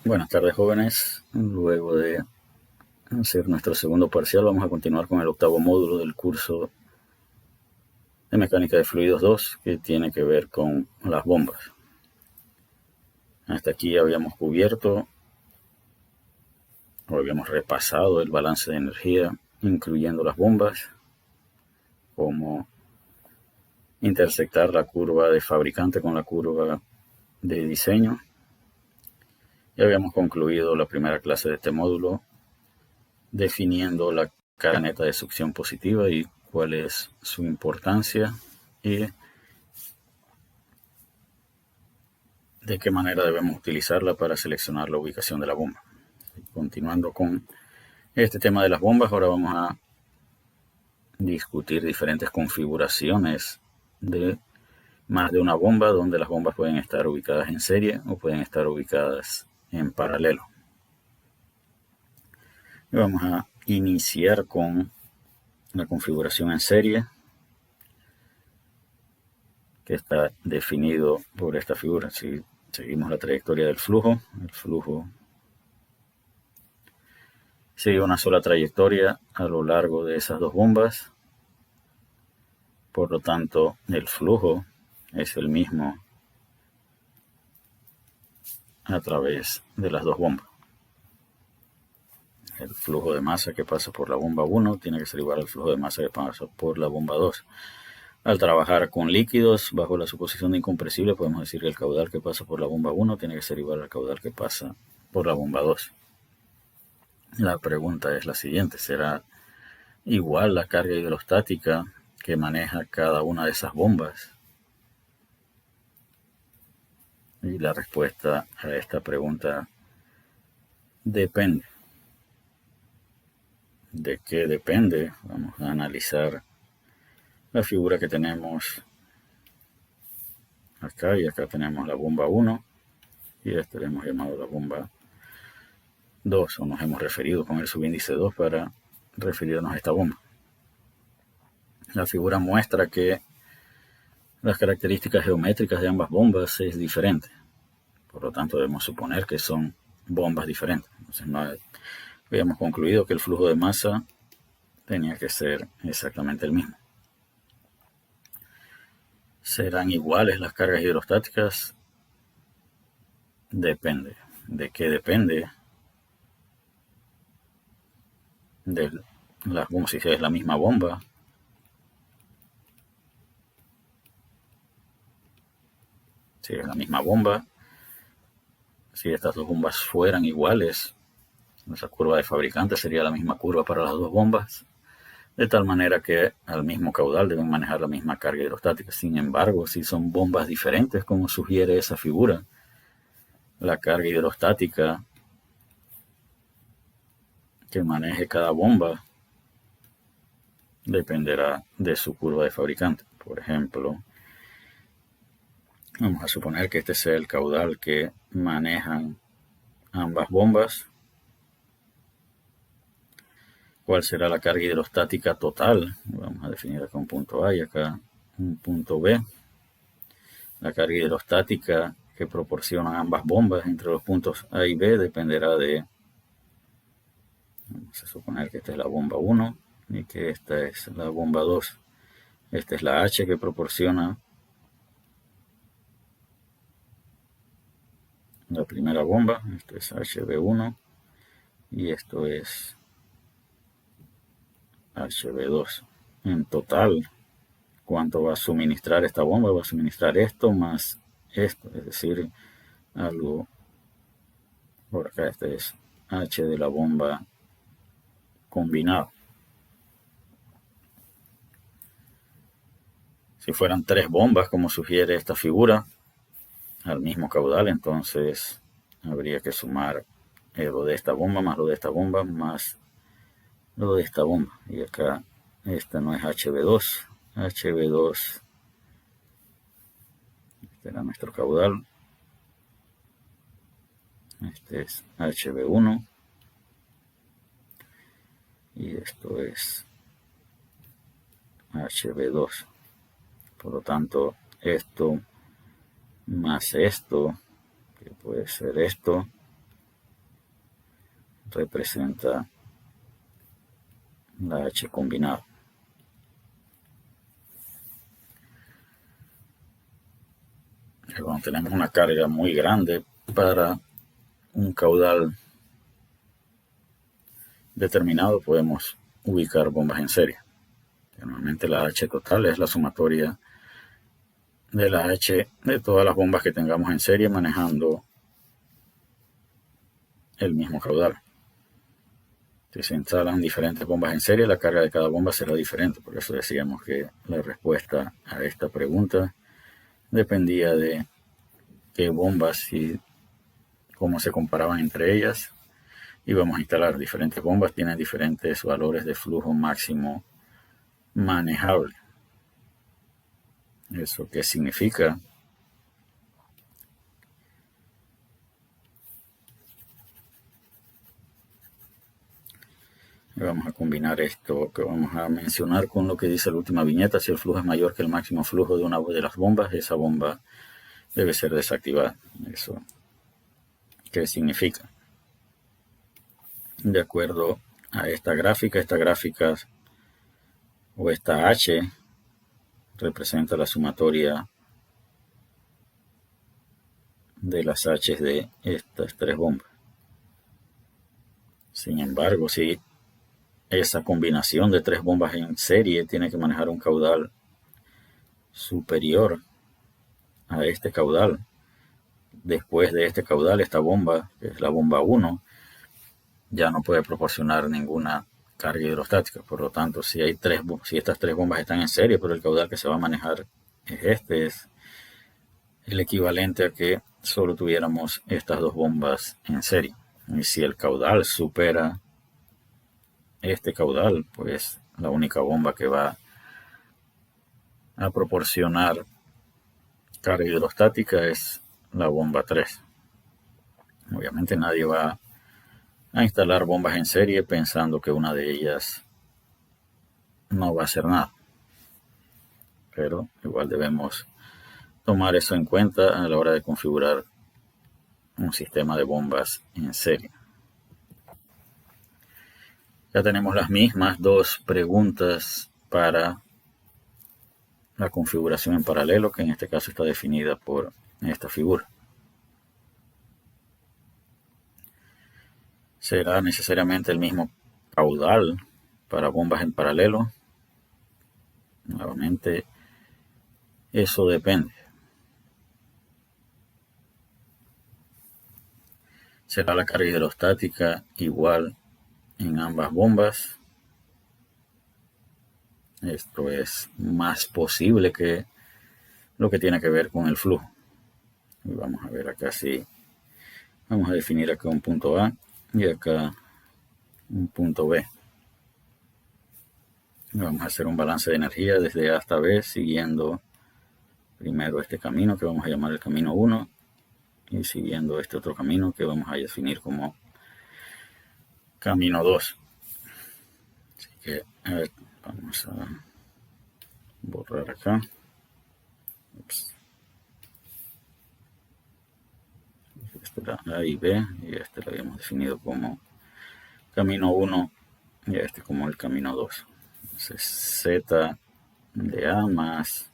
Buenas tardes, jóvenes. Luego de hacer nuestro segundo parcial, vamos a continuar con el octavo módulo del curso de Mecánica de Fluidos 2, que tiene que ver con las bombas. Hasta aquí habíamos cubierto o habíamos repasado el balance de energía, incluyendo las bombas, cómo intersectar la curva de fabricante con la curva de diseño. Ya habíamos concluido la primera clase de este módulo definiendo la carga neta de succión positiva y cuál es su importancia y de qué manera debemos utilizarla para seleccionar la ubicación de la bomba. Continuando con este tema de las bombas, ahora vamos a discutir diferentes configuraciones de más de una bomba, donde las bombas pueden estar ubicadas en serie o pueden estar ubicadas en paralelo. Y vamos a iniciar con la configuración en serie, que está definido por esta figura. Si seguimos la trayectoria del flujo, el flujo sigue una sola trayectoria a lo largo de esas dos bombas. Por lo tanto, el flujo es el mismo a través de las dos bombas. El flujo de masa que pasa por la bomba 1 tiene que ser igual al flujo de masa que pasa por la bomba 2. Al trabajar con líquidos bajo la suposición de incompresible, podemos decir que el caudal que pasa por la bomba 1 tiene que ser igual al caudal que pasa por la bomba 2. La pregunta es la siguiente: ¿será igual la carga hidrostática que maneja cada una de esas bombas? Y la respuesta a esta pregunta depende. ¿De qué depende? Vamos a analizar la figura que tenemos acá, y acá tenemos la bomba 1 y esta le hemos llamado la bomba 2, o nos hemos referido con el subíndice 2 para referirnos a esta bomba. La figura muestra que las características geométricas de ambas bombas es diferente. Por lo tanto, debemos suponer que son bombas diferentes. Entonces, no habíamos concluido que el flujo de masa tenía que ser exactamente el mismo. ¿Serán iguales las cargas hidrostáticas? Depende. ¿De qué depende? De las bombas. Si es la misma bomba, si es la misma bomba, si estas dos bombas fueran iguales, esa curva de fabricante sería la misma curva para las dos bombas, de tal manera que al mismo caudal deben manejar la misma carga hidrostática. Sin embargo, si son bombas diferentes, como sugiere esa figura, la carga hidrostática que maneje cada bomba dependerá de su curva de fabricante. Por ejemplo, vamos a suponer que este sea el caudal que manejan ambas bombas. ¿Cuál será la carga hidrostática total? Vamos a definir acá un punto A y acá un punto B. La carga hidrostática que proporcionan ambas bombas entre los puntos A y B dependerá de, vamos a suponer que esta es la bomba 1 y que esta es la bomba 2. Esta es la H que proporciona la primera bomba. Esto es HB1 y esto es HB2. En total, ¿cuánto va a suministrar esta bomba? Va a suministrar esto más esto, es decir, algo por acá. Este es H de la bomba combinado. Si fueran tres bombas, como sugiere esta figura, al mismo caudal, entonces habría que sumar lo de esta bomba más lo de esta bomba más lo de esta bomba. Y acá esta no es HB2. HB2, este era nuestro caudal. Este es HB1 y esto es HB2. Por lo tanto, esto más esto, que puede ser esto, representa la H combinada. Cuando tenemos una carga muy grande para un caudal determinado, podemos ubicar bombas en serie. Normalmente la H total es la sumatoria de la H de todas las bombas que tengamos en serie manejando el mismo caudal. Si se instalan diferentes bombas en serie, la carga de cada bomba será diferente. Por eso decíamos que la respuesta a esta pregunta dependía de qué bombas y cómo se comparaban entre ellas. Y vamos a instalar diferentes bombas, tienen diferentes valores de flujo máximo manejable. ¿Eso qué significa? Y vamos a combinar esto que vamos a mencionar con lo que dice la última viñeta. Si el flujo es mayor que el máximo flujo de una de las bombas, esa bomba debe ser desactivada. ¿Eso qué significa? De acuerdo a esta gráfica o esta H representa la sumatoria de las H de estas tres bombas. Sin embargo, si esa combinación de tres bombas en serie tiene que manejar un caudal superior a este caudal, después de este caudal, esta bomba, que es la bomba 1, ya no puede proporcionar ninguna carga hidrostática. Por lo tanto, si estas tres bombas están en serie, pero el caudal que se va a manejar es el equivalente a que solo tuviéramos estas dos bombas en serie. Y si el caudal supera este caudal, pues la única bomba que va a proporcionar carga hidrostática es la bomba 3. Obviamente nadie va a instalar bombas en serie pensando que una de ellas no va a hacer nada. Pero igual debemos tomar eso en cuenta a la hora de configurar un sistema de bombas en serie. Ya tenemos las mismas dos preguntas para la configuración en paralelo, que en este caso está definida por esta figura. ¿Será necesariamente el mismo caudal para bombas en paralelo? Nuevamente, eso depende. ¿Será la carga hidrostática igual en ambas bombas? Esto es más posible que lo que tiene que ver con el flujo. Y vamos a ver acá si vamos a definir acá un punto A y acá un punto B. Y vamos a hacer un balance de energía desde A hasta B siguiendo primero este camino que vamos a llamar el camino 1 y siguiendo este otro camino que vamos a definir como camino 2. Así que a ver, vamos a borrar acá. Ups. Este era A y B y este lo habíamos definido como camino 1 y este como el camino 2. Entonces Z de A más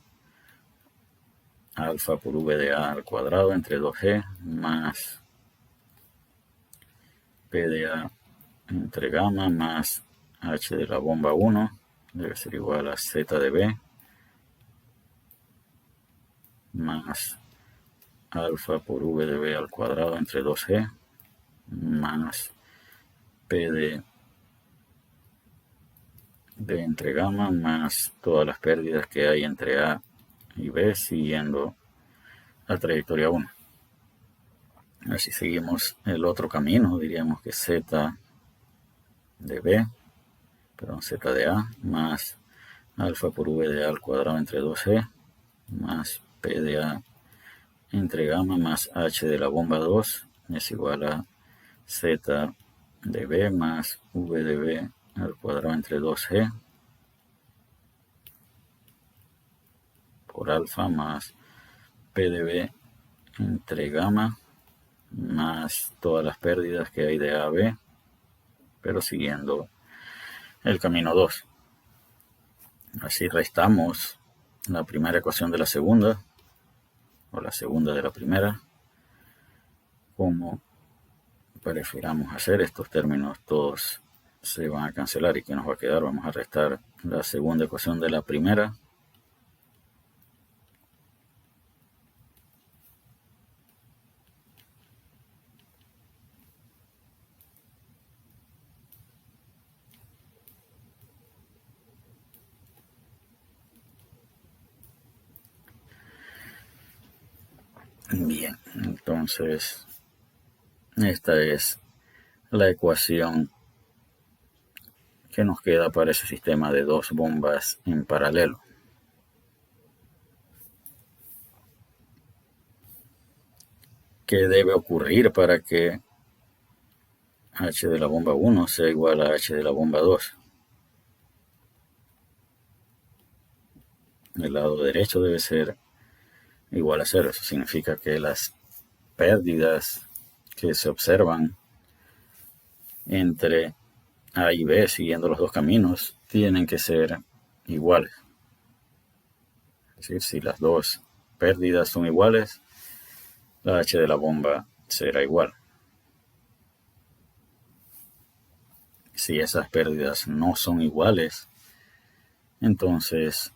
alfa por V de A al cuadrado entre 2G más P de A entre gamma más H de la bomba 1 debe ser igual a Z de B más alfa por V de B al cuadrado entre 2G más P de entre gamma más todas las pérdidas que hay entre A y B siguiendo la trayectoria 1. Así seguimos el otro camino, diríamos que Z de B, perdón, Z de A más alfa por V de A al cuadrado entre 2G más P de A entre gamma más H de la bomba 2 es igual a Z de B más V de B al cuadrado entre 2G por alfa más P de B entre gamma más todas las pérdidas que hay de A a B pero siguiendo el camino 2. Así restamos la primera ecuación de la segunda, o la segunda de la primera, como prefiramos hacer. Estos términos todos se van a cancelar y ¿qué nos va a quedar? Vamos a restar la segunda ecuación de la primera Bien, entonces esta es la ecuación que nos queda para ese sistema de dos bombas en paralelo. ¿Qué debe ocurrir para que H de la bomba 1 sea igual a H de la bomba 2? El lado derecho debe ser igual a 0. Eso significa que las pérdidas que se observan entre A y B, siguiendo los dos caminos, tienen que ser iguales. Es decir, si las dos pérdidas son iguales, la H de la bomba será igual. Si esas pérdidas no son iguales, entonces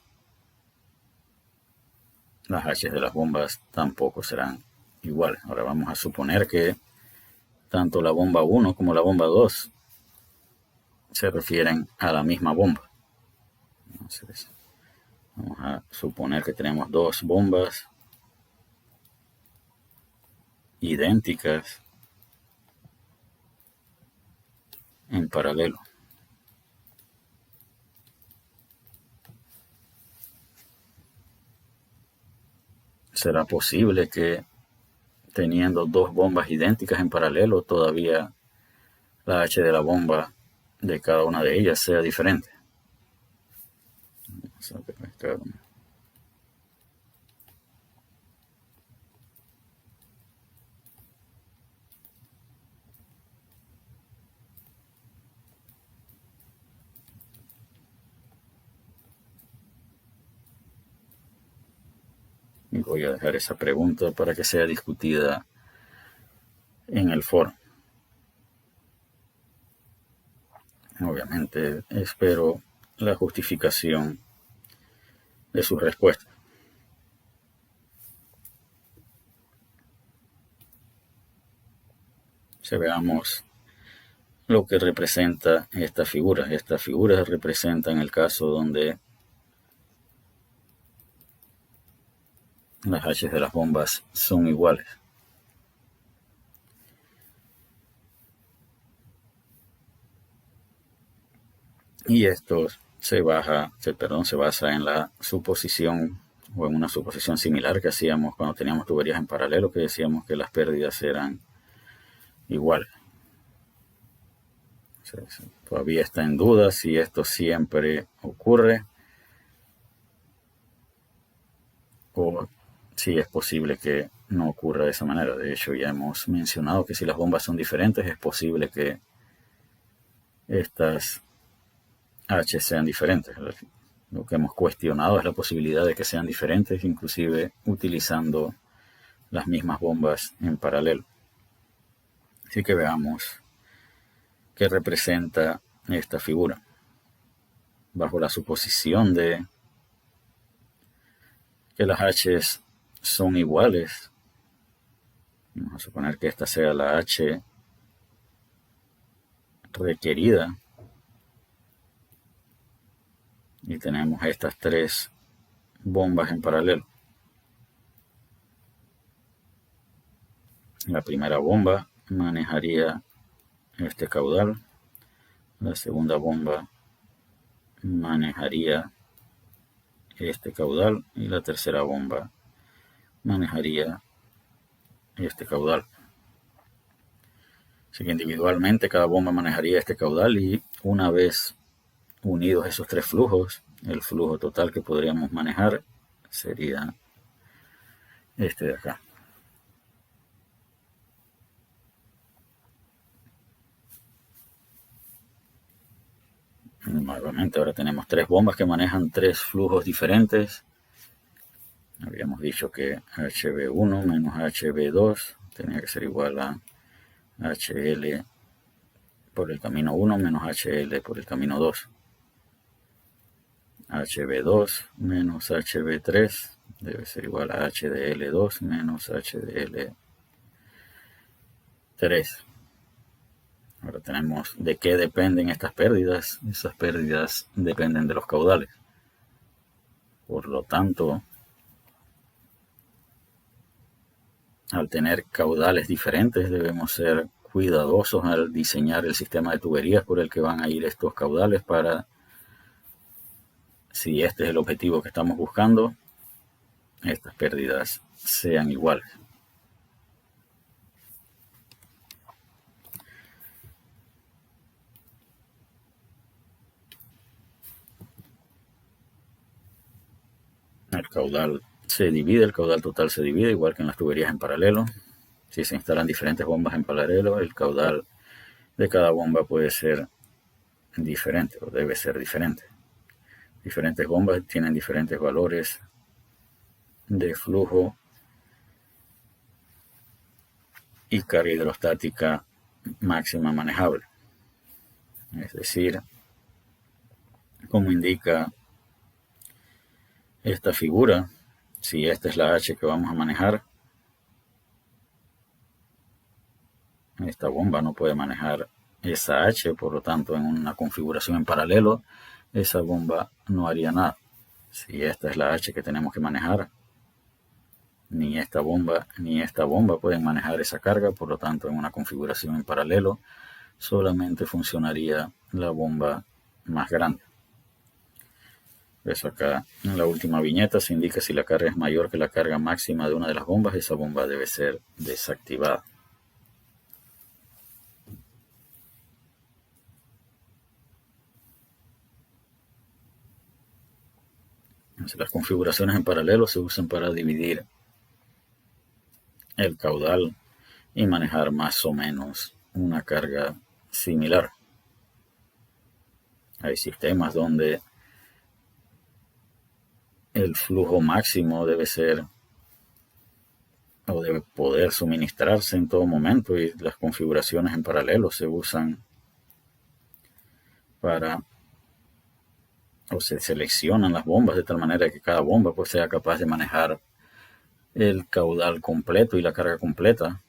las H de las bombas tampoco serán iguales. Ahora vamos a suponer que tanto la bomba 1 como la bomba 2 se refieren a la misma bomba. Entonces, vamos a suponer que tenemos dos bombas idénticas en paralelo. ¿Será posible que teniendo dos bombas idénticas en paralelo todavía la H de la bomba de cada una de ellas sea diferente? Vamos a ver acá. Y voy a dejar esa pregunta para que sea discutida en el foro. Obviamente espero la justificación de su respuesta. Si veamos lo que representa esta figura. Esta figura representa en el caso donde las H de las bombas son iguales. Y esto se basa en la suposición o en una suposición similar que hacíamos cuando teníamos tuberías en paralelo, que decíamos que las pérdidas eran iguales. Todavía está en duda si esto siempre ocurre o si es posible que no ocurra de esa manera. De hecho, ya hemos mencionado que si las bombas son diferentes, es posible que estas H sean diferentes. Lo que hemos cuestionado es la posibilidad de que sean diferentes, inclusive utilizando las mismas bombas en paralelo. Así que veamos qué representa esta figura. Bajo la suposición de que las H son iguales, vamos a suponer que esta sea la H requerida y tenemos estas tres bombas en paralelo. La primera bomba manejaría este caudal, la segunda bomba manejaría este caudal y la tercera bomba manejaría este caudal. Así que individualmente cada bomba manejaría este caudal y una vez unidos esos tres flujos, el flujo total que podríamos manejar sería este de acá. Nuevamente, ahora tenemos tres bombas que manejan tres flujos diferentes. Habíamos dicho que HB1 menos HB2 tenía que ser igual a HL por el camino 1 menos HL por el camino 2. HB2 menos HB3 debe ser igual a HDL2 menos HDL3. Ahora tenemos de qué dependen estas pérdidas. Esas pérdidas dependen de los caudales. Por lo tanto, al tener caudales diferentes, debemos ser cuidadosos al diseñar el sistema de tuberías por el que van a ir estos caudales para, si este es el objetivo que estamos buscando, estas pérdidas sean iguales. El caudal se divide, el caudal total se divide, igual que en las tuberías en paralelo. Si se instalan diferentes bombas en paralelo, el caudal de cada bomba puede ser diferente o debe ser diferente. Diferentes bombas tienen diferentes valores de flujo y carga hidrostática máxima manejable. Es decir, como indica esta figura, si esta es la H que vamos a manejar, esta bomba no puede manejar esa H, por lo tanto en una configuración en paralelo, esa bomba no haría nada. Si esta es la H que tenemos que manejar, ni esta bomba ni esta bomba pueden manejar esa carga, por lo tanto en una configuración en paralelo solamente funcionaría la bomba más grande. Eso acá en la última viñeta se indica si la carga es mayor que la carga máxima de una de las bombas, esa bomba debe ser desactivada. Entonces, las configuraciones en paralelo se usan para dividir el caudal y manejar más o menos una carga similar. Hay sistemas donde el flujo máximo debe ser o debe poder suministrarse en todo momento y las configuraciones en paralelo se usan para o se seleccionan las bombas de tal manera que cada bomba pues sea capaz de manejar el caudal completo y la carga completa,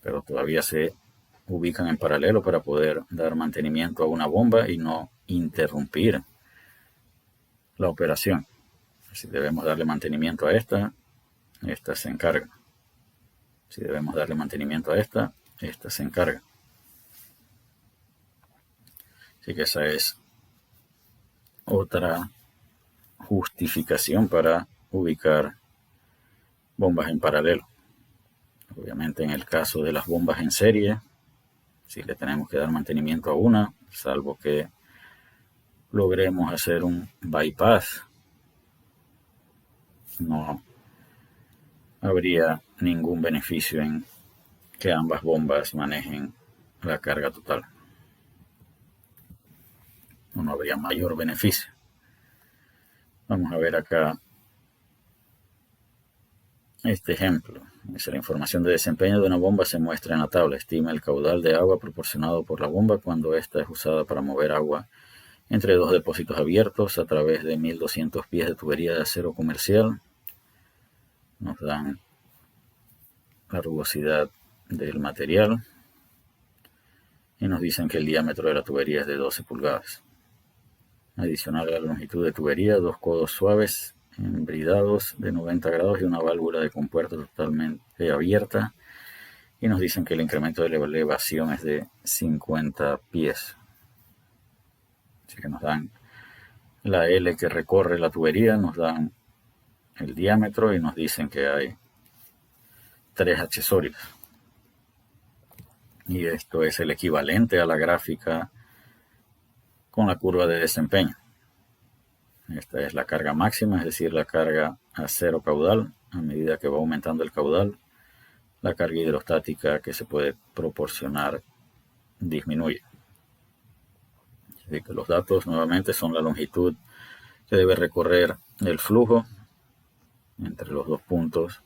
pero todavía se ubican en paralelo para poder dar mantenimiento a una bomba y no interrumpir la operación. Si debemos darle mantenimiento a esta se encarga. Si debemos darle mantenimiento a esta se encarga. Así que esa es otra justificación para ubicar bombas en paralelo. Obviamente en el caso de las bombas en serie, si le tenemos que dar mantenimiento a una, salvo que logremos hacer un bypass, no habría ningún beneficio en que ambas bombas manejen la carga total. No habría mayor beneficio. Vamos a ver acá este ejemplo. Dice, la información de desempeño de una bomba se muestra en la tabla. Estima el caudal de agua proporcionado por la bomba cuando ésta es usada para mover agua entre dos depósitos abiertos a través de 1200 pies de tubería de acero comercial. Nos dan la rugosidad del material y nos dicen que el diámetro de la tubería es de 12 pulgadas. Adicional a la longitud de tubería, dos codos suaves embridados de 90 grados y una válvula de compuerta totalmente abierta, y nos dicen que el incremento de la elevación es de 50 pies. Así que nos dan la L que recorre la tubería, nos dan el diámetro y nos dicen que hay 3 accesorios. Y esto es el equivalente a la gráfica con la curva de desempeño. Esta es la carga máxima, es decir, la carga a cero caudal. A medida que va aumentando el caudal, la carga hidrostática que se puede proporcionar disminuye. Así que los datos nuevamente son la longitud que debe recorrer el flujo entre los dos puntos.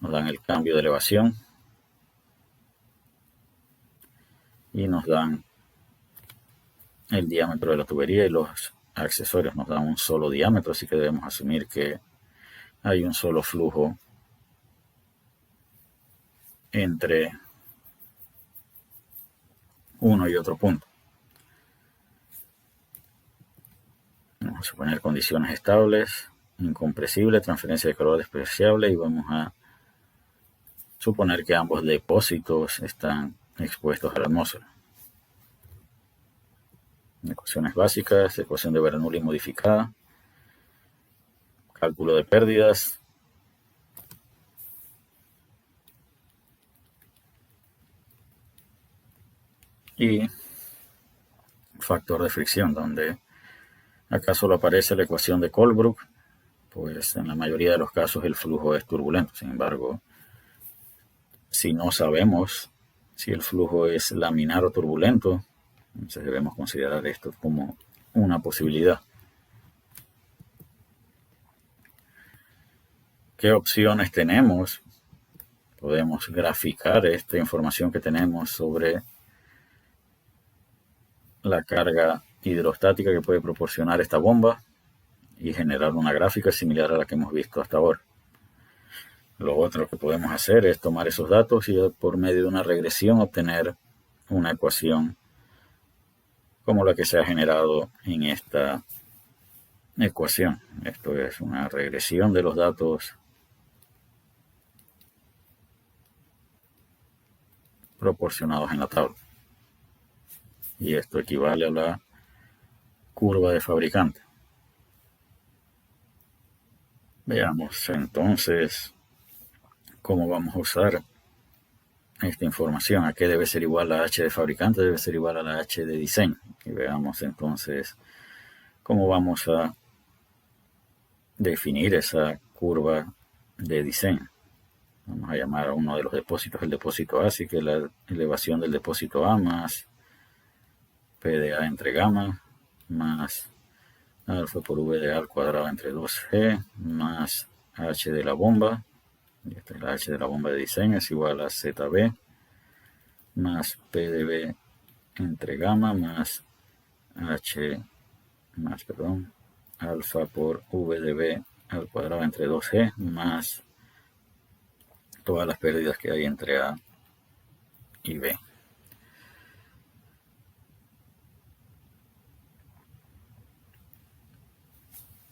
Nos dan el cambio de elevación y nos dan el diámetro de la tubería, y los accesorios nos dan un solo diámetro, así que debemos asumir que hay un solo flujo entre uno y otro punto. Vamos a suponer condiciones estables, incompresible, transferencia de calor despreciable, y vamos a suponer que ambos depósitos están expuestos a la atmósfera. Ecuaciones básicas, ecuación de Bernoulli modificada, cálculo de pérdidas, y factor de fricción, donde acá solo aparece la ecuación de Colebrook, pues en la mayoría de los casos el flujo es turbulento. Sin embargo, si no sabemos si el flujo es laminar o turbulento, entonces debemos considerar esto como una posibilidad. ¿Qué opciones tenemos? Podemos graficar esta información que tenemos sobre la carga hidrostática que puede proporcionar esta bomba y generar una gráfica similar a la que hemos visto hasta ahora. Lo otro que podemos hacer es tomar esos datos y por medio de una regresión obtener una ecuación como la que se ha generado en esta ecuación. Esto es una regresión de los datos proporcionados en la tabla. Y esto equivale a la curva de fabricante. Veamos entonces cómo vamos a usar esta información. ¿A qué debe ser igual la H de fabricante? Debe ser igual a la H de diseño. Y veamos entonces cómo vamos a definir esa curva de diseño. Vamos a llamar a uno de los depósitos el depósito A, así que la elevación del depósito A más P de A entre gamma más alfa por V de A al cuadrado entre 2G más H de la bomba, y esta es la H de la bomba de diseño, es igual a ZB más P de B entre gamma más alfa por V de B al cuadrado entre 2G más todas las pérdidas que hay entre A y B.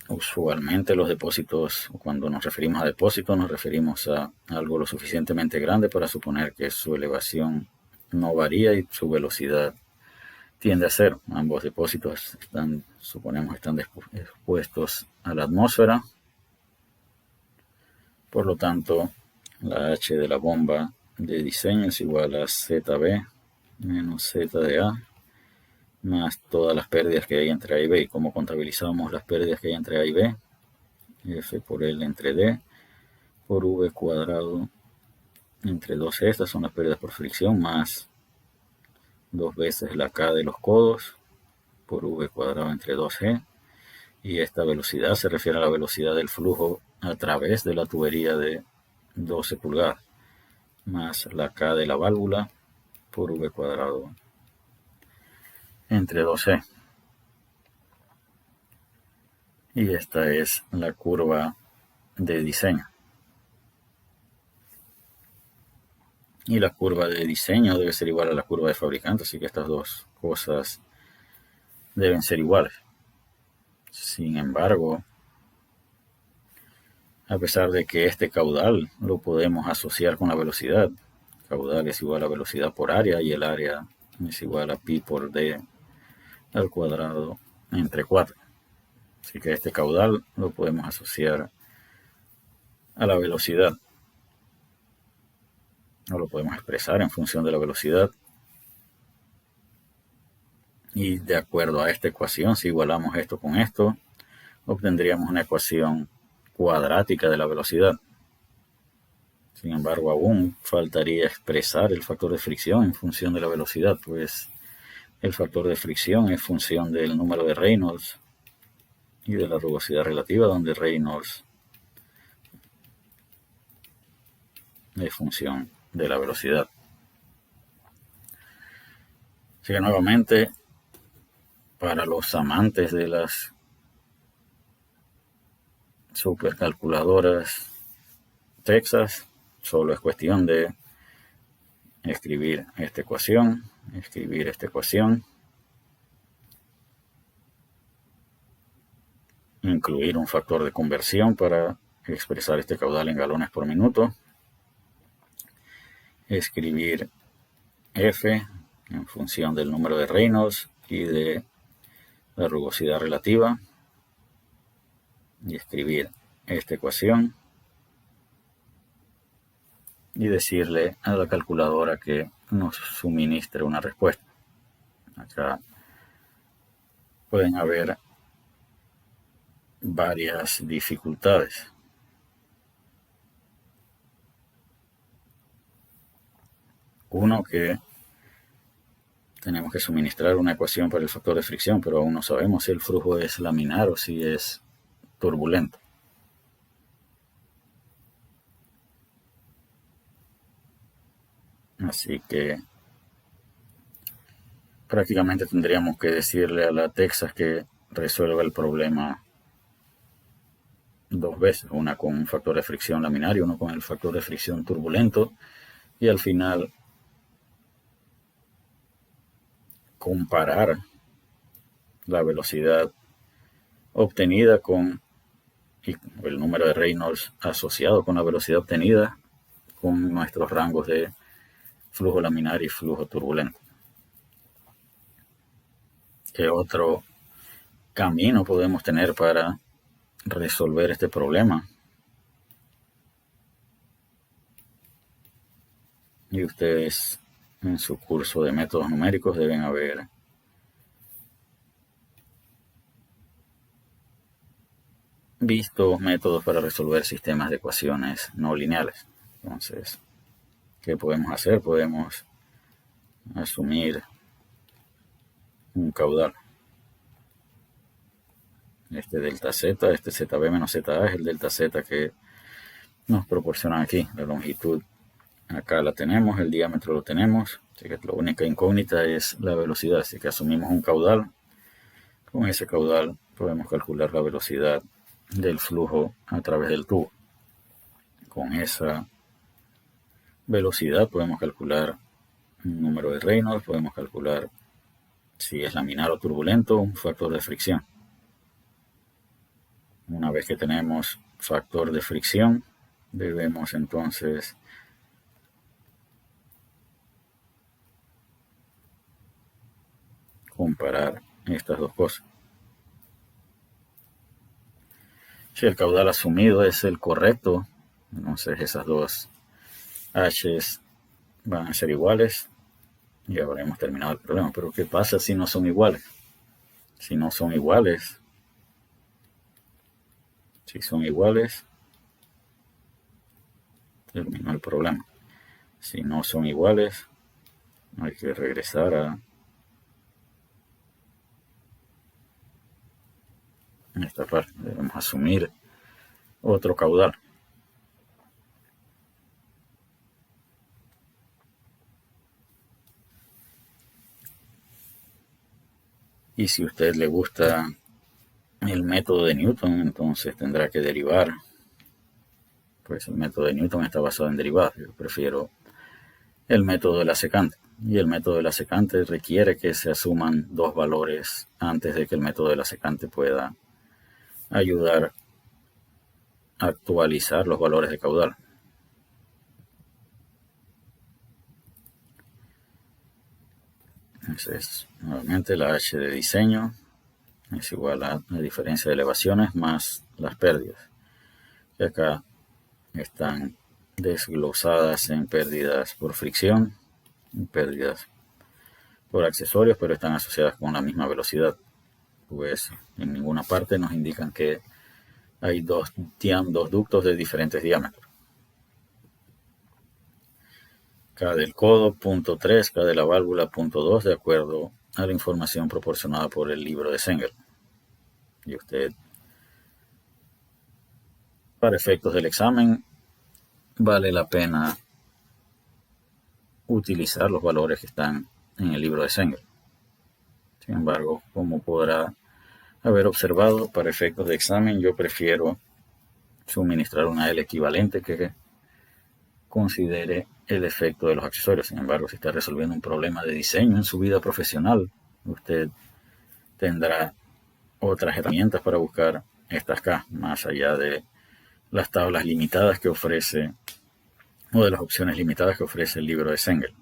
Usualmente los depósitos, cuando nos referimos a depósitos, nos referimos a algo lo suficientemente grande para suponer que su elevación no varía y su velocidad tiende a cero. Ambos depósitos suponemos están expuestos a la atmósfera. Por lo tanto, la H de la bomba de diseño es igual a ZB menos Z de A más todas las pérdidas que hay entre A y B. ¿Y cómo contabilizamos las pérdidas que hay entre A y B? F por L entre D por V cuadrado entre 2. Estas son las pérdidas por fricción más 2 veces la K de los codos por V cuadrado entre 2G. Y esta velocidad se refiere a la velocidad del flujo a través de la tubería de 12 pulgadas más la K de la válvula por V cuadrado entre 2C. Y esta es la curva de diseño. Y la curva de diseño debe ser igual a la curva de fabricante, así que estas dos cosas deben ser iguales. Sin embargo, a pesar de que este caudal lo podemos asociar con la velocidad, caudal es igual a velocidad por área y el área es igual a pi por d al cuadrado entre 4. Así que este caudal lo podemos asociar a la velocidad, o lo podemos expresar en función de la velocidad. Y de acuerdo a esta ecuación, si igualamos esto con esto, obtendríamos una ecuación cuadrática de la velocidad. Sin embargo, aún faltaría expresar el factor de fricción en función de la velocidad, pues El factor de fricción es función del número de Reynolds y de la rugosidad relativa, donde Reynolds es función de la velocidad. Así que nuevamente, para los amantes de las supercalculadoras Texas, solo es cuestión de escribir esta ecuación, incluir un factor de conversión para expresar este caudal en galones por minuto, escribir F en función del número de Reynolds y de la rugosidad relativa, y escribir esta ecuación y decirle a la calculadora que nos suministre una respuesta. Acá pueden haber varias dificultades. Uno, que tenemos que suministrar una ecuación para el factor de fricción, pero aún no sabemos si el flujo es laminar o si es turbulento. Así que prácticamente tendríamos que decirle a la Texas que resuelva el problema dos veces, una con un factor de fricción laminar y uno con el factor de fricción turbulento, y al final comparar la velocidad obtenida con el número de Reynolds asociado con la velocidad obtenida con nuestros rangos de flujo laminar y flujo turbulento. ¿Qué otro camino podemos tener para resolver este problema? Y ustedes en su curso de métodos numéricos deben haber visto métodos para resolver sistemas de ecuaciones no lineales. Entonces, ¿qué podemos hacer? Podemos asumir un caudal. Este delta z, este zb menos za es el delta z que nos proporcionan aquí. La longitud acá la tenemos, el diámetro lo tenemos, así que la única incógnita es la velocidad. Así que asumimos un caudal. Con ese caudal podemos calcular la velocidad del flujo a través del tubo. Con esa velocidad podemos calcular un número de Reynolds, podemos calcular si es laminar o turbulento, un factor de fricción. Una vez que tenemos factor de fricción, debemos entonces comparar estas dos cosas. Si el caudal asumido es el correcto, entonces esas dos H's van a ser iguales y habremos terminado el problema. Pero ¿qué pasa si no son iguales? Si no son iguales, terminó el problema. Si no son iguales, hay que regresar a esta parte. Debemos asumir otro caudal. Y si a usted le gusta el método de Newton, entonces tendrá que derivar. Pues el método de Newton está basado en derivadas. Yo prefiero el método de la secante. Y el método de la secante requiere que se asuman dos valores antes de que el método de la secante pueda ayudar a actualizar los valores de caudal. Entonces, nuevamente la H de diseño es igual a la diferencia de elevaciones más las pérdidas. Y acá están desglosadas en pérdidas por fricción, en pérdidas por accesorios, pero están asociadas con la misma velocidad. Pues en ninguna parte nos indican que hay dos ductos de diferentes diámetros. K del codo, punto 3, K de la válvula, punto 2, de acuerdo a la información proporcionada por el libro de Zenger. Y usted, para efectos del examen, vale la pena utilizar los valores que están en el libro de Zenger. Sin embargo, como podrá haber observado, para efectos de examen yo prefiero suministrar una L equivalente que considere el efecto de los accesorios. Sin embargo, si está resolviendo un problema de diseño en su vida profesional, usted tendrá otras herramientas para buscar estas K, más allá de las tablas limitadas que ofrece o de las opciones limitadas que ofrece el libro de Zenger.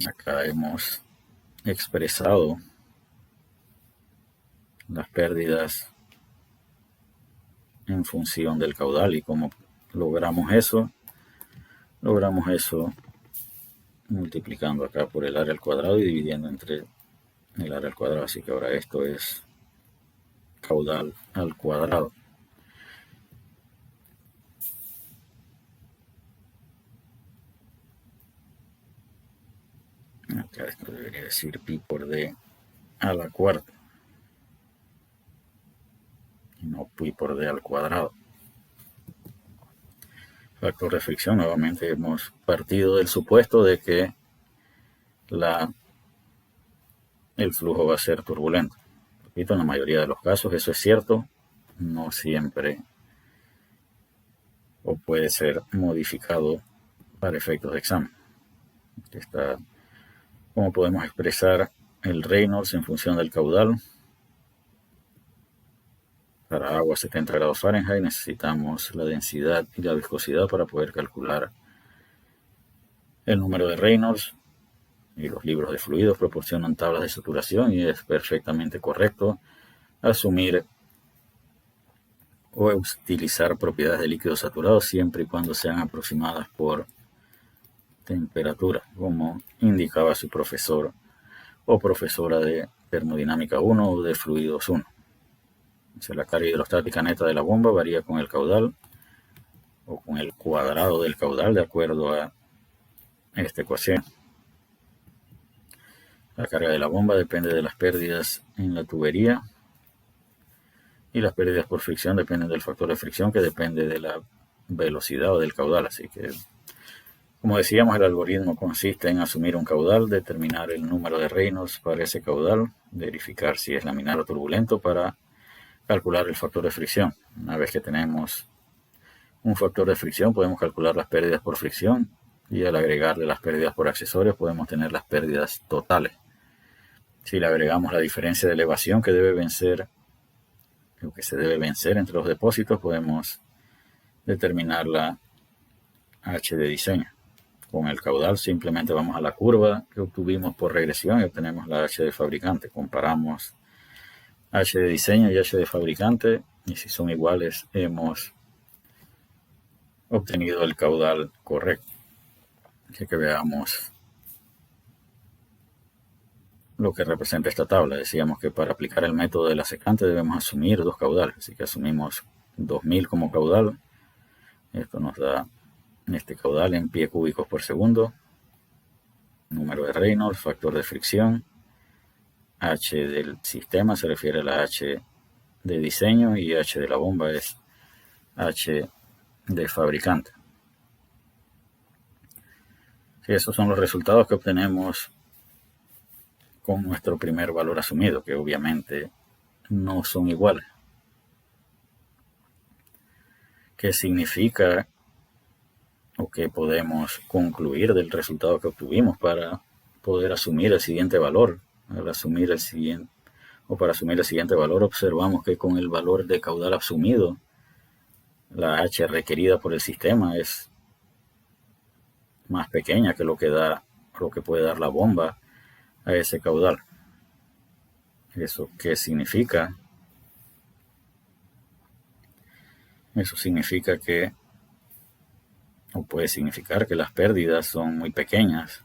Acá hemos expresado las pérdidas en función del caudal y cómo logramos eso multiplicando acá por el área al cuadrado y dividiendo entre el área al cuadrado. Así que ahora esto es caudal al cuadrado. Acá esto debería decir pi por d a la cuarta y no pi por d al cuadrado. Factor de fricción, nuevamente hemos partido del supuesto de que el flujo va a ser turbulento. Repito, en la mayoría de los casos eso es cierto, no siempre, o puede ser modificado para efectos de examen. Aquí está cómo podemos expresar el Reynolds en función del caudal. Para agua a 70 grados Fahrenheit necesitamos la densidad y la viscosidad para poder calcular el número de Reynolds. Y los libros de fluidos proporcionan tablas de saturación y es perfectamente correcto asumir o utilizar propiedades de líquidos saturados siempre y cuando sean aproximadas por temperatura, como indicaba su profesor o profesora de termodinámica 1 o de fluidos 1. La carga hidrostática neta de la bomba varía con el caudal o con el cuadrado del caudal de acuerdo a esta ecuación. La carga de la bomba depende de las pérdidas en la tubería y las pérdidas por fricción dependen del factor de fricción que depende de la velocidad o del caudal. Así que, como decíamos, el algoritmo consiste en asumir un caudal, determinar el número de Reynolds para ese caudal, verificar si es laminar o turbulento para calcular el factor de fricción. Una vez que tenemos un factor de fricción, podemos calcular las pérdidas por fricción y al agregarle las pérdidas por accesorios podemos tener las pérdidas totales. Si le agregamos la diferencia de elevación que debe vencer, lo que se debe vencer entre los depósitos, podemos determinar la H de diseño. Con el caudal simplemente vamos a la curva que obtuvimos por regresión y obtenemos la H de fabricante. Comparamos H de diseño y H de fabricante y si son iguales hemos obtenido el caudal correcto. Así que veamos lo que representa esta tabla. Decíamos que para aplicar el método de la secante debemos asumir dos caudales, así que asumimos 2000 como caudal. Esto nos da este caudal en pie cúbicos por segundo, número de Reynolds, factor de fricción, H del sistema se refiere a la H de diseño y H de la bomba es H de fabricante. Sí, esos son los resultados que obtenemos con nuestro primer valor asumido, que obviamente no son iguales. ¿Qué significa o qué podemos concluir del resultado que obtuvimos para poder asumir el siguiente valor? Para asumir el siguiente valor observamos que con el valor de caudal asumido, la H requerida por el sistema es más pequeña que lo que puede dar la bomba a ese caudal. ¿Eso qué significa? Eso significa que, o puede significar que las pérdidas son muy pequeñas.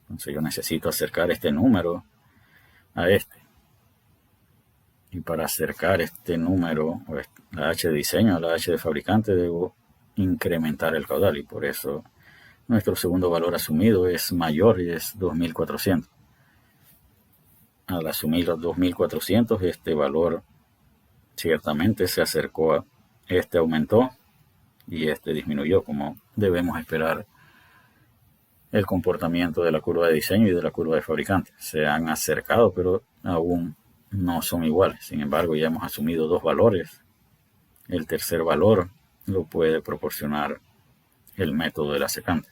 Entonces yo necesito acercar este número a este. Y para acercar este número, o la H de diseño a la H de fabricante, debo incrementar el caudal, y por eso nuestro segundo valor asumido es mayor y es 2400. Al asumir los 2400, este valor ciertamente se acercó a este, aumentó y este disminuyó, como debemos esperar el comportamiento de la curva de diseño y de la curva de fabricante. Se han acercado, pero aún no son iguales. Sin embargo, ya hemos asumido dos valores. El tercer valor lo puede proporcionar el método de la secante.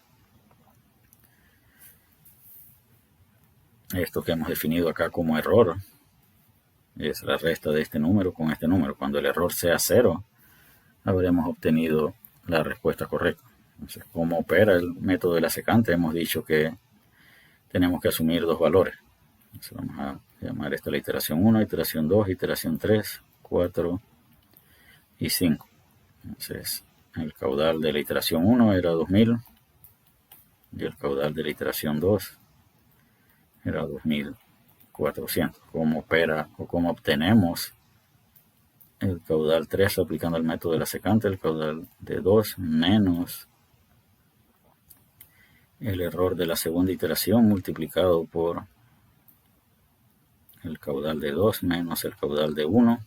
Esto que hemos definido acá como error es la resta de este número con este número. Cuando el error sea 0, habremos obtenido la respuesta correcta. Entonces, ¿cómo opera el método de la secante? Hemos dicho que tenemos que asumir dos valores. Entonces, vamos a llamar esta la iteración 1, iteración 2, iteración 3, 4 y 5. Entonces, el caudal de la iteración 1 era 2000 y el caudal de la iteración 2 era 2400. ¿Cómo opera o cómo obtenemos el caudal 3 aplicando el método de la secante? El caudal de 2 menos el error de la segunda iteración multiplicado por el caudal de 2 menos el caudal de 1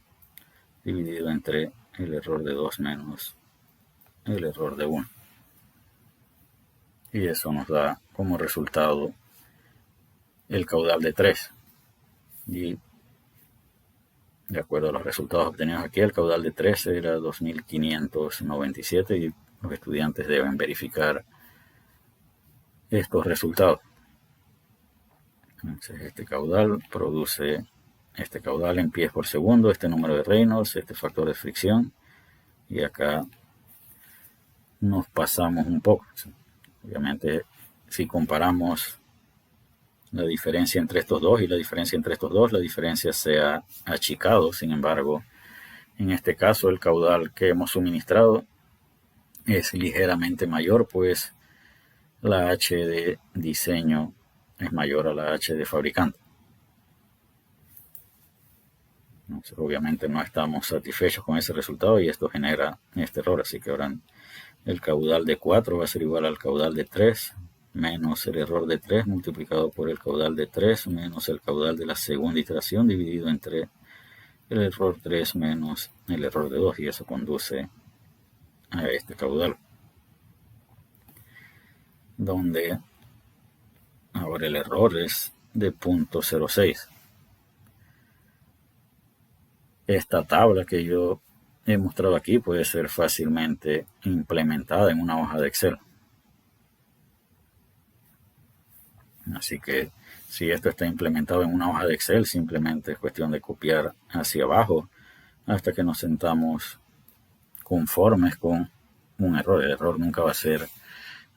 dividido entre el error de 2 menos el error de 1. Y eso nos da como resultado el caudal de 3. Y de acuerdo a los resultados obtenidos aquí, el caudal de 3 era 2597 y los estudiantes deben verificar estos resultados. Entonces, este caudal produce este caudal en pies por segundo, este número de Reynolds, este factor de fricción, y acá nos pasamos un poco. Obviamente, si comparamos la diferencia entre estos dos y la diferencia entre estos dos, la diferencia se ha achicado. Sin embargo, en este caso, el caudal que hemos suministrado es ligeramente mayor, pues la H de diseño es mayor a la H de fabricante. Entonces, obviamente no estamos satisfechos con ese resultado y esto genera este error. Así que ahora el caudal de 4 va a ser igual al caudal de 3 menos el error de 3 multiplicado por el caudal de 3 menos el caudal de la segunda iteración dividido entre el error 3 menos el error de 2, y eso conduce a este caudal, donde ahora el error es de 0.06. Esta tabla que yo he mostrado aquí puede ser fácilmente implementada en una hoja de Excel. Así que si esto está implementado en una hoja de Excel, simplemente es cuestión de copiar hacia abajo hasta que nos sentamos conformes con un error. El error nunca va a ser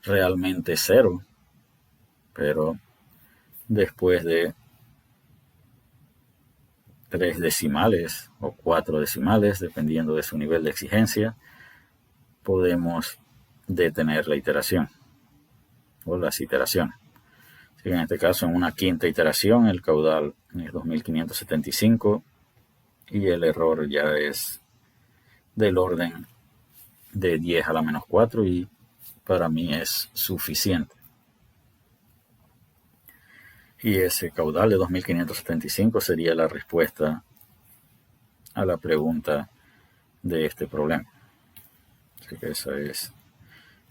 realmente 0, pero después de 3 decimales o 4 decimales, dependiendo de su nivel de exigencia, podemos detener la iteración o las iteraciones. Así que en este caso, en una quinta iteración, el caudal es 2575 y el error ya es del orden de 10 a la menos 4 y para mí es suficiente. Y ese caudal de 2575 sería la respuesta a la pregunta de este problema. Así que ese es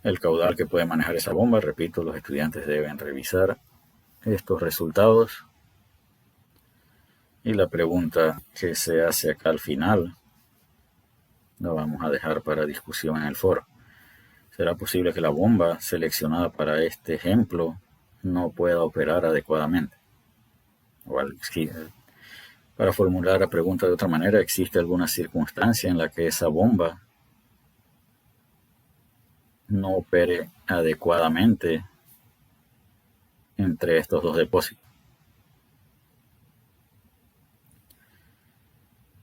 el caudal que puede manejar esa bomba. Repito, los estudiantes deben revisar estos resultados. Y la pregunta que se hace acá al final la vamos a dejar para discusión en el foro. ¿Será posible que la bomba seleccionada para este ejemplo no pueda operar adecuadamente? Para formular la pregunta de otra manera, ¿existe alguna circunstancia en la que esa bomba no opere adecuadamente entre estos dos depósitos?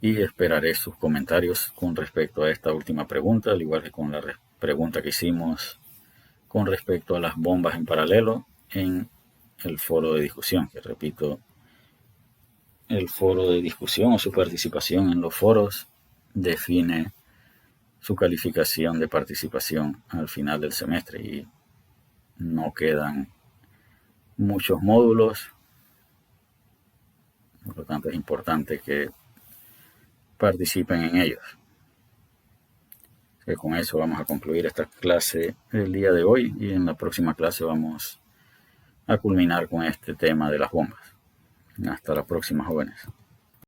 Y esperaré sus comentarios con respecto a esta última pregunta, al igual que con la pregunta que hicimos con respecto a las bombas en paralelo en el foro de discusión, que repito, el foro de discusión o su participación en los foros define su calificación de participación al final del semestre, y no quedan muchos módulos, por lo tanto es importante que participen en ellos. Que con eso vamos a concluir esta clase el día de hoy, y en la próxima clase vamos a culminar con este tema de las bombas. Hasta la próxima, jóvenes.